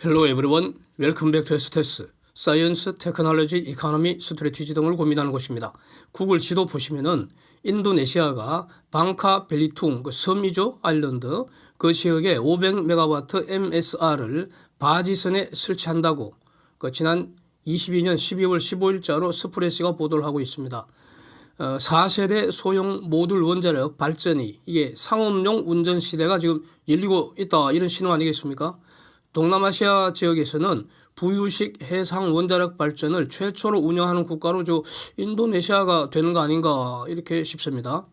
Hello everyone, welcome back to STS, Science, Technology, Economy, Strategy 등을 고민하는 곳입니다. 구글 지도 보시면은 인도네시아가 방카 벨리퉁, 그 섬이죠, 아일랜드, 그 지역에 500메가와트 MSR을 바지선에 설치한다고 지난 22년 12월 15일자로 스프레스가 보도를 하고 있습니다. 4세대 소형 모듈 원자력 발전이 이게 상업용 운전 시대가 지금 열리고 있다, 이런 신호 아니겠습니까? 동남아시아 지역에서는 부유식 해상 원자력 발전을 최초로 운영하는 국가로 인도네시아가 되는 거 아닌가 이렇게 싶습니다.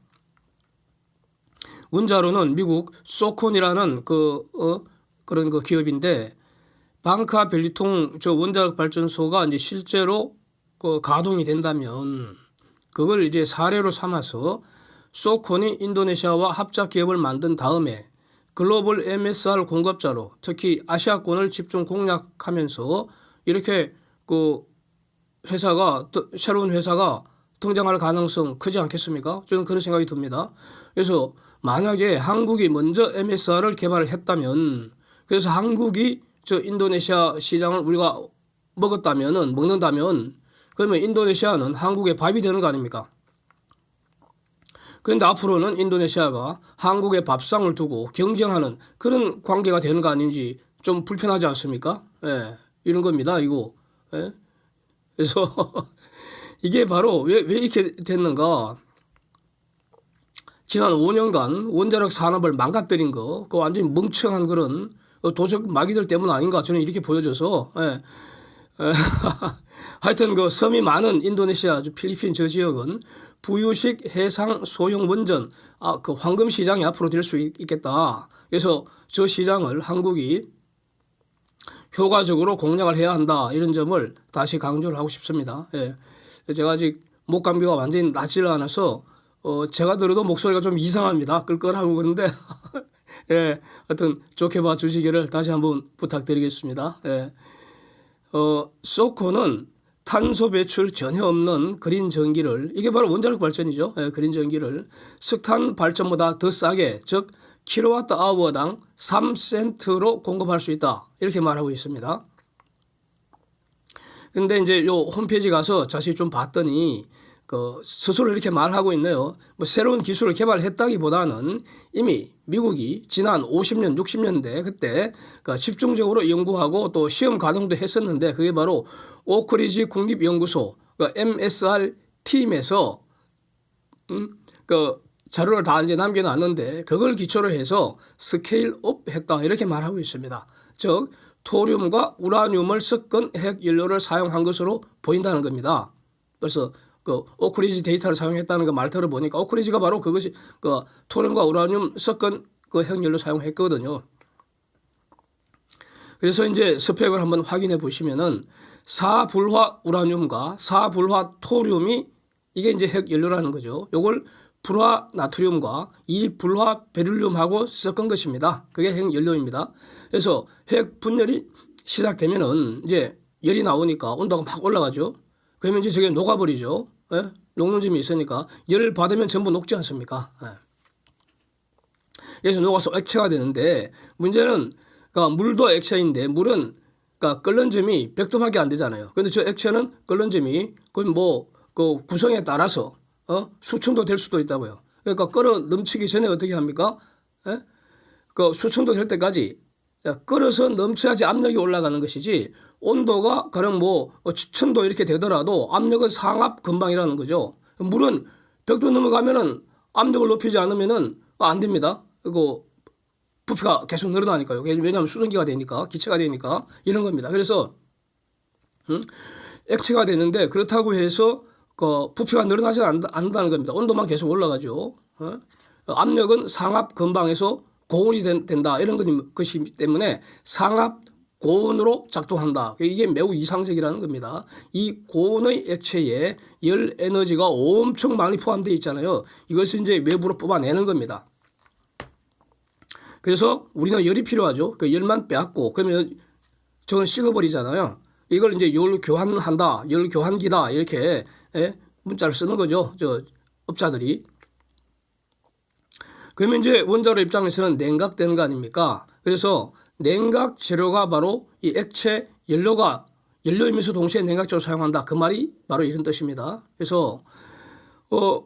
원자로는 미국 소콘이라는 그런 기업인데, 방카 벨리퉁 원자력 발전소가 이제 실제로 가동이 된다면 그걸 이제 사례로 삼아서 소콘이 인도네시아와 합작 기업을 만든 다음에 글로벌 MSR 공급자로 특히 아시아권을 집중 공략하면서 이렇게 새로운 회사가 등장할 가능성 크지 않겠습니까? 저는 그런 생각이 듭니다. 그래서 만약에 한국이 먼저 MSR을 개발을 했다면, 그래서 한국이 인도네시아 시장을 우리가 먹는다면 그러면 인도네시아는 한국의 밥이 되는 거 아닙니까? 그런데 앞으로는 인도네시아가 한국의 밥상을 두고 경쟁하는 그런 관계가 되는 거 아닌지 좀 불편하지 않습니까? 예, 이런 겁니다, 이거. 예? 그래서 이게 바로 왜 이렇게 됐는가? 지난 5년간 원자력 산업을 망가뜨린 그 완전히 멍청한 그런 도적 마귀들 때문 아닌가, 저는 이렇게 보여져서. 예. 하여튼 섬이 많은 인도네시아, 필리핀 저 지역은 부유식 해상 소형 원전, 황금 시장이 앞으로 될 수 있겠다. 그래서 저 시장을 한국이 효과적으로 공략을 해야 한다, 이런 점을 다시 강조를 하고 싶습니다. 예. 제가 아직 목 감기가 완전히 낫지를 않아서 제가 들어도 목소리가 좀 이상합니다. 끌끌하고 그런데 예, 하여튼 좋게 봐주시기를 다시 한번 부탁드리겠습니다. 예. 소코는 탄소 배출 전혀 없는 그린 전기를, 이게 바로 원자력 발전이죠. 예, 그린 전기를 석탄 발전보다 더 싸게, 즉 킬로와트 아워당 3센트로 공급할 수 있다, 이렇게 말하고 있습니다. 근데 이제 요 홈페이지 가서 자세히 좀 봤더니 스스로 이렇게 말하고 있네요. 새로운 기술을 개발했다기보다는 이미 미국이 지난 50년, 60년대 그때 집중적으로 연구하고 또 시험 가동도 했었는데, 그게 바로 오크리지 국립연구소 MSR 팀에서 자료를 다 이제 남겨놨는데, 그걸 기초로 해서 스케일업 했다, 이렇게 말하고 있습니다. 즉 토륨과 우라늄을 섞은 핵 연료를 사용한 것으로 보인다는 겁니다. 그래서 오크리지 데이터를 사용했다는 거 말 들어보니까 오크리지가 바로 그것이 토륨과 우라늄 섞은 핵연료 사용했거든요. 그래서 이제 스펙을 한번 확인해 보시면은 4불화 우라늄과 4불화 토륨이 이게 이제 핵연료라는 거죠. 요걸 불화 나트륨과 2불화 베릴륨하고 섞은 것입니다. 그게 핵연료입니다. 그래서 핵 분열이 시작되면은 이제 열이 나오니까 온도가 막 올라가죠. 그러면 이제 저게 녹아버리죠. 예? 녹는 점이 있으니까 열을 받으면 전부 녹지 않습니까? 예. 그래서 녹아서 액체가 되는데, 문제는 물도 액체인데 물은 끓는 점이 100도밖에 안 되잖아요. 그런데 저 액체는 끓는 점이 구성에 따라서 수천 도 될 수도 있다고요. 그러니까 끓어 넘치기 전에 어떻게 합니까? 예? 수천 도 될 때까지 끓어서 넘쳐야지 압력이 올라가는 것이지, 온도가 가령 1000도 이렇게 되더라도 압력은 상압 근방이라는 거죠. 물은 100도 넘어가면은 압력을 높이지 않으면은 안 됩니다. 부피가 계속 늘어나니까요. 왜냐하면 수증기가 되니까, 기체가 되니까, 이런 겁니다. 그래서 액체가 되는데, 그렇다고 해서 부피가 늘어나지 않는다는 겁니다. 온도만 계속 올라가죠. 압력은 상압 근방에서 고온이 된다, 이런 것이기 때문에 상압 고온으로 작동한다. 이게 매우 이상적이라는 겁니다. 이 고온의 액체에 열 에너지가 엄청 많이 포함되어 있잖아요. 이것을 이제 외부로 뽑아내는 겁니다. 그래서 우리는 열이 필요하죠. 열만 빼앗고 그러면 저건 식어버리잖아요. 이걸 이제 열 교환한다, 열 교환기다, 이렇게 문자를 쓰는 거죠, 업자들이. 그러면 이제 원자로 입장에서는 냉각되는 거 아닙니까? 그래서 냉각 재료가 바로 이 액체 연료이면서 동시에 냉각재로 사용한다. 그 말이 바로 이런 뜻입니다. 그래서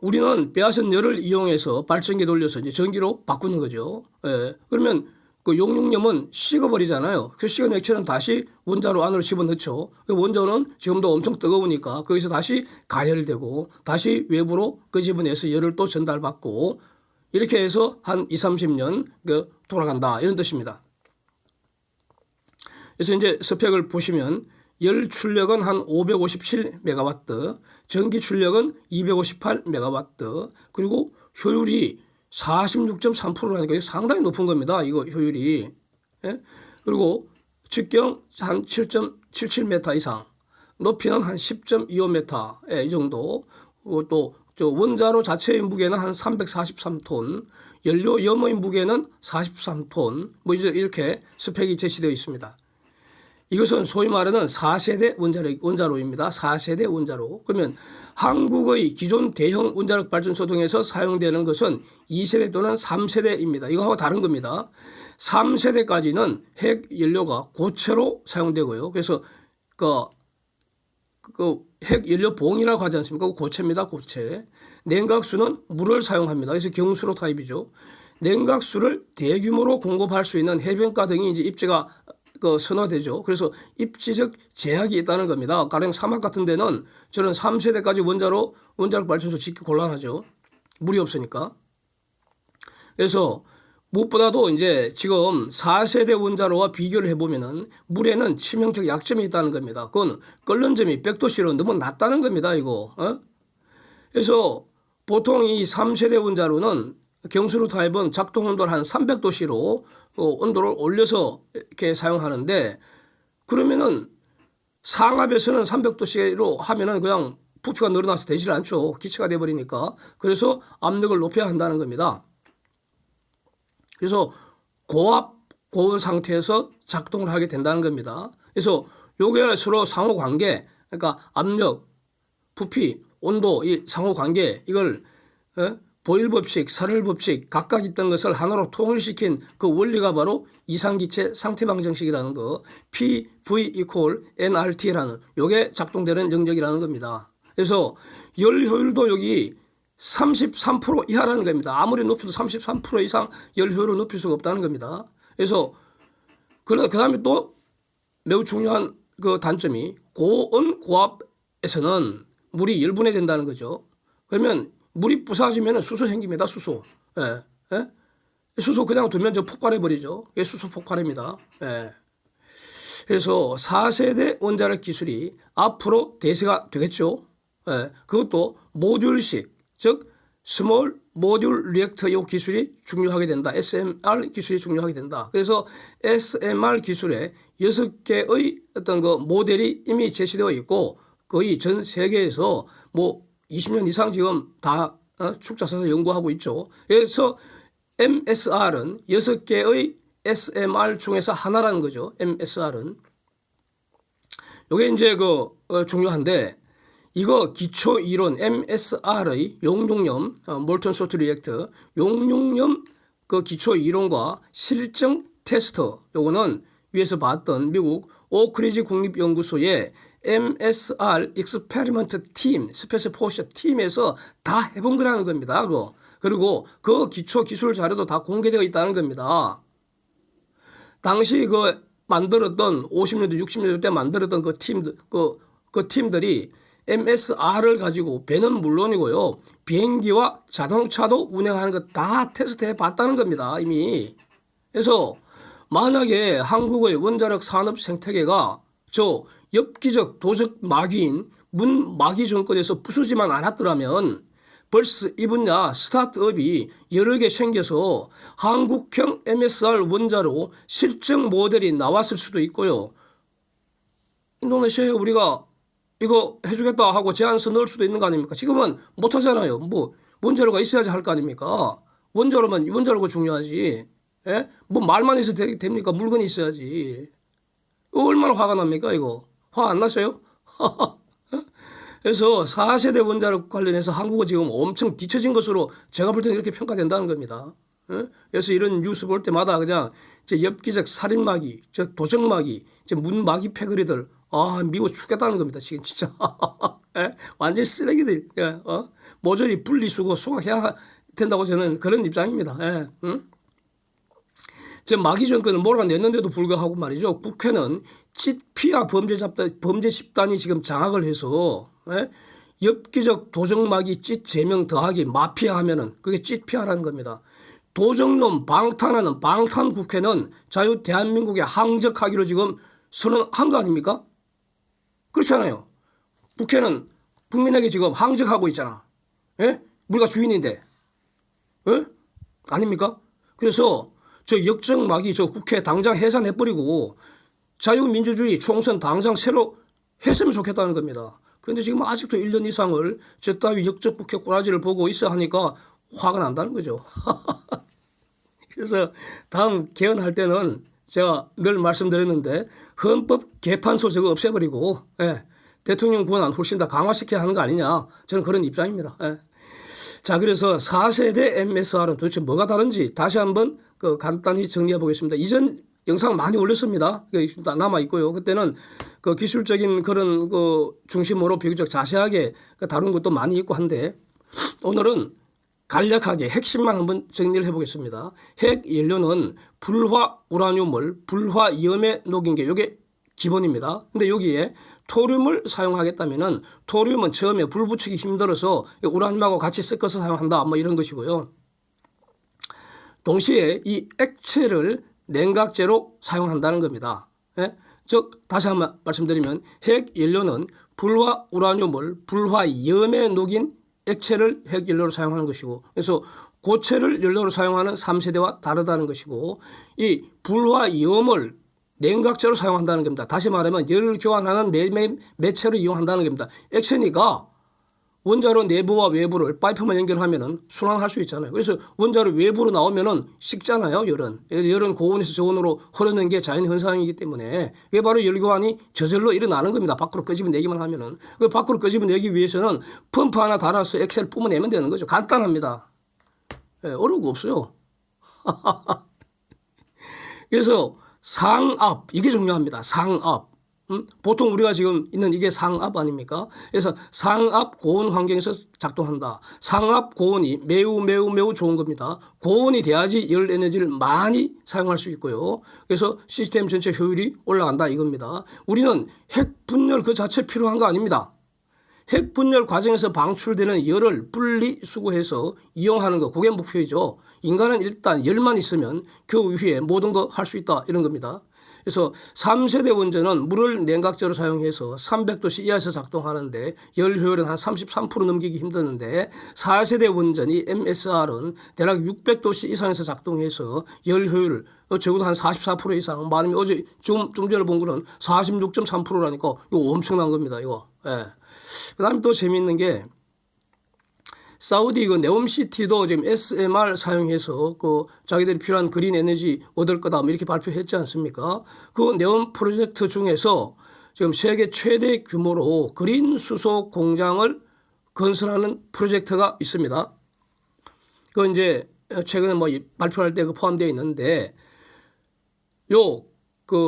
우리는 빼앗은 열을 이용해서 발전기 돌려서 이제 전기로 바꾸는 거죠. 예. 그러면 그 용융염은 식어버리잖아요. 그 식은 액체는 다시 원자로 안으로 집어넣죠. 그 원자는 지금도 엄청 뜨거우니까 거기서 다시 가열되고 다시 외부로 끄집어내서 열을 또 전달받고 이렇게 해서 한 20-30년 돌아간다. 이런 뜻입니다. 그래서 이제 스펙을 보시면 열 출력은 한 557메가와트, 전기 출력은 258메가와트, 그리고 효율이 46.3%라니까 상당히 높은 겁니다. 이거 효율이. 예? 그리고 직경 한 7.77m 이상, 높이는 한 10.25m 이 정도. 그리고 또 저 원자로 자체의 무게는 한 343톤, 연료 염의 무게는 43톤. 뭐 이렇게 스펙이 제시되어 있습니다. 이것은 소위 말하는 4세대 원자로입니다. 4세대 원자로. 그러면 한국의 기존 대형 원자력 발전소 등에서 사용되는 것은 2세대 또는 3세대입니다. 이거하고 다른 겁니다. 3세대까지는 핵 연료가 고체로 사용되고요. 그래서 핵 연료 봉이라고 하지 않습니까? 고체입니다. 고체. 냉각수는 물을 사용합니다. 그래서 경수로 타입이죠. 냉각수를 대규모로 공급할 수 있는 해변가 등이 이제 입지가 선호되죠. 그래서 입지적 제약이 있다는 겁니다. 가령 사막 같은 데는 저는 3세대까지 원자력 발전소 짓기 곤란하죠. 물이 없으니까. 그래서 무엇보다도 이제 지금 4세대 원자로와 비교를 해보면은 물에는 치명적 약점이 있다는 겁니다. 그건 끓는 점이 100도씨로 너무 낮다는 겁니다. 이거. 그래서 보통 이 3세대 원자로는 경수로 타입은 작동 온도를 한 300도씨로 온도를 올려서 이렇게 사용하는데, 그러면은 상압에서는 300도씨로 하면은 그냥 부피가 늘어나서 되질 않죠. 기체가 돼버리니까. 그래서 압력을 높여야 한다는 겁니다. 그래서 고압, 고온 상태에서 작동을 하게 된다는 겁니다. 그래서 요게 서로 상호 관계, 그러니까 압력, 부피, 온도, 이 상호 관계, 이걸 보일 법칙, 설열 법칙 각각 있던 것을 하나로 통일시킨 그 원리가 바로 이상기체 상태방 정식이라는 거, PV equal nRT라는 요게 작동되는 영역이라는 겁니다. 그래서 열 효율도 여기 33% 이하라는 겁니다. 아무리 높여도 33% 이상 열 효율을 높일 수가 없다는 겁니다. 그래서 그 다음에 또 매우 중요한 그 단점이 고온 고압에서는 물이 열분해된다는 거죠. 그러면 물이 부서지면 수소 생깁니다. 수소. 예. 예? 수소 그냥 두면 저 폭발해버리죠. 이게 수소 폭발입니다. 예. 그래서 4세대 원자력 기술이 앞으로 대세가 되겠죠. 예. 그것도 모듈식, 즉 스몰 모듈 리액터 요 기술이 중요하게 된다. SMR 기술이 중요하게 된다. 그래서 SMR 기술에 6개의 어떤 그 모델이 이미 제시되어 있고 거의 전 세계에서 뭐 20년 이상 지금 다 축자사서 연구하고 있죠. 그래서 MSR은 6개의 SMR 중에서 하나라는 거죠. MSR은. 요게 이제 중요한데, 이거 기초 이론 MSR의 용융염 몰턴 소트 리액터 용융염 그 기초 이론과 실증 테스트, 요거는 위에서 봤던 미국 오크리지 국립연구소의 MSR 익스페리먼트 팀, 스페셜 포셔 팀에서 다 해본 거라는 겁니다. 그리고 그 기초 기술 자료도 다 공개되어 있다는 겁니다. 당시 만들었던 50년대, 60년대 때 만들었던 그 팀들이 MSR을 가지고 배는 물론이고요, 비행기와 자동차도 운행하는 거 다 테스트해 봤다는 겁니다. 이미. 그래서 만약에 한국의 원자력 산업 생태계가 저 엽기적 도적 마귀인 문마귀 정권에서 부수지만 않았더라면 벌써 이 분야 스타트업이 여러 개 생겨서 한국형 MSR 원자로 실증 모델이 나왔을 수도 있고요. 인도네시아에 우리가 이거 해주겠다 하고 제안서 넣을 수도 있는 거 아닙니까? 지금은 못하잖아요. 뭐 원자로가 있어야지 할 거 아닙니까? 원자로가 중요하지. 예? 뭐 말만 해서 됩니까? 물건이 있어야지. 얼마나 화가 납니까 이거? 화 안 나세요? 그래서 4세대 원자력 관련해서 한국은 지금 엄청 뒤처진 것으로 제가 볼 때는 이렇게 평가된다는 겁니다. 그래서 이런 뉴스 볼 때마다 그냥 저 엽기적 살인마귀, 저 도적마귀, 저 문마귀 패거리들 미워 죽겠다는 겁니다. 지금 진짜 완전 쓰레기들. 모조리 분리수거 소각해야 된다고 저는 그런 입장입니다. 저 마귀 정권을 몰아냈는데도 불구하고 말이죠. 국회는 찌피아 범죄 집단이 지금 장악을 해서 엽기적 도적마귀 찌 제명 더하기 마피아 하면은 그게 찌피아라는 겁니다. 도적놈 방탄하는 방탄 국회는 자유 대한민국에 항적하기로 지금 선언한 거 아닙니까? 그렇잖아요. 국회는 국민에게 지금 항적하고 있잖아. 우리가 주인인데. 아닙니까? 그래서 저 역적마귀 저 국회 당장 해산해버리고 자유민주주의 총선 당장 새로 했으면 좋겠다는 겁니다. 그런데 지금 아직도 1년 이상을 저 따위 역적 국회 꼬라지를 보고 있어 하니까 화가 난다는 거죠. 그래서 다음 개헌할 때는 제가 늘 말씀드렸는데 헌법 개판소 저거 없애버리고 대통령 권한 훨씬 더 강화시켜야 하는 거 아니냐. 저는 그런 입장입니다. 자, 그래서 4세대 MSR은 도대체 뭐가 다른지 다시 한번 간단히 정리해 보겠습니다. 이전 영상 많이 올렸습니다. 남아 있고요. 그때는 그 기술적인 그런 중심으로 비교적 자세하게 다룬 것도 많이 있고 한데 오늘은 간략하게 핵심만 한번 정리를 해보겠습니다. 핵 연료는 불화 우라늄을 불화염에 녹인 게 이게 기본입니다. 근데 여기에 토륨을 사용하겠다면은 토륨은 처음에 불 붙이기 힘들어서 우라늄하고 같이 섞어서 사용한다. 뭐 이런 것이고요. 동시에 이 액체를 냉각제로 사용한다는 겁니다. 즉 다시 한번 말씀드리면 핵 연료는 불화 우라늄을 불화염에 녹인 액체를 핵 연료로 사용하는 것이고 그래서 고체를 연료로 사용하는 3세대와 다르다는 것이고 이 불화염을 냉각제로 사용한다는 겁니다. 다시 말하면 열을 교환하는 매체로 이용한다는 겁니다. 액체니까 원자로 내부와 외부를 파이프만 연결하면은 순환할 수 있잖아요. 그래서 원자로 외부로 나오면은 식잖아요, 열은. 열은 고온에서 저온으로 흐르는 게 자연 현상이기 때문에 그게 바로 열 교환이 저절로 일어나는 겁니다. 밖으로 끄집어내기만 하면은. 그 밖으로 끄집어내기 위해서는 펌프 하나 달아서 액체를 뿜어내면 되는 거죠. 간단합니다. 어려운 거 없어요. 그래서 상압, 이게 중요합니다. 상압. 보통 우리가 지금 있는 이게 상압 아닙니까? 그래서 상압 고온 환경에서 작동한다. 상압 고온이 매우 좋은 겁니다. 고온이 돼야지 열 에너지를 많이 사용할 수 있고요. 그래서 시스템 전체 효율이 올라간다 이겁니다. 우리는 핵 분열 그 자체 필요한 거 아닙니다. 핵 분열 과정에서 방출되는 열을 분리수거해서 이용하는 거 그게 목표이죠. 인간은 일단 열만 있으면 그 위에 모든 거 할 수 있다 이런 겁니다. 그래서 3세대 원전은 물을 냉각제로 사용해서 300도씨 이하에서 작동하는데 열 효율은 한 33% 넘기기 힘드는데 4세대 원전이 MSR은 대략 600도씨 이상에서 작동해서 열 효율 적어도 한 44% 이상 많으면 어제 좀 전에 본 거는 46.3%라니까 이거 엄청난 겁니다. 이거. 그 다음에 또 재미있는 게 사우디 네옴시티도 지금 SMR 사용해서 자기들이 필요한 그린 에너지 얻을 거다 뭐 이렇게 발표했지 않습니까? 그 네옴 프로젝트 중에서 지금 세계 최대 규모로 그린 수소 공장을 건설하는 프로젝트가 있습니다. 그 이제 최근에 뭐 발표할 때 포함되어 있는데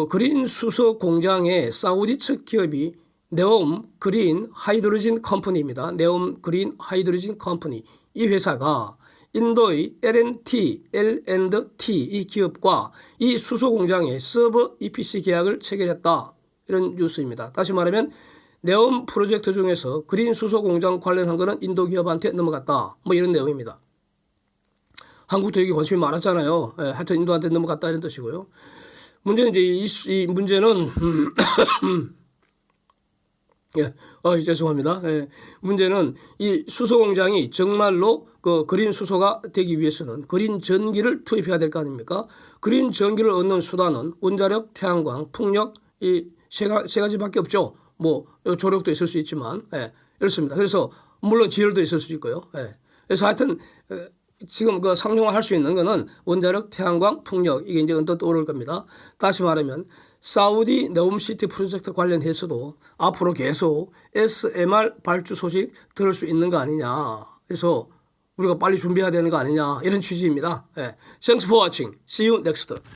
그린 수소 공장에 사우디 측 기업이 네옴 그린 하이드로진 컴퍼니입니다. 네옴 그린 하이드로진 컴퍼니. 이 회사가 인도의 L&T 이 기업과 이 수소 공장의 서버 EPC 계약을 체결했다. 이런 뉴스입니다. 다시 말하면 네옴 프로젝트 중에서 그린 수소 공장 관련한 거는 인도 기업한테 넘어갔다. 뭐 이런 내용입니다. 한국도 여기 관심이 많았잖아요. 하여튼 인도한테 넘어갔다 이런 뜻이고요. 문제는 이제 이 문제는 죄송합니다. 문제는 이 수소 공장이 정말로 그린 수소가 되기 위해서는 그린 전기를 투입해야 될 거 아닙니까? 그린 전기를 얻는 수단은 원자력, 태양광, 풍력 이 세 가지밖에 없죠. 뭐 조력도 있을 수 있지만 이렇습니다. 그래서 물론 지열도 있을 수 있고요. 그래서 하여튼 지금 상용화할 수 있는 거는 원자력, 태양광, 풍력 이게 이제 언뜻 떠오를 겁니다. 다시 말하면 사우디 네옴시티 프로젝트 관련해서도 앞으로 계속 SMR 발주 소식 들을 수 있는 거 아니냐. 그래서 우리가 빨리 준비해야 되는 거 아니냐 이런 취지입니다. 예. Thanks for watching. See you next.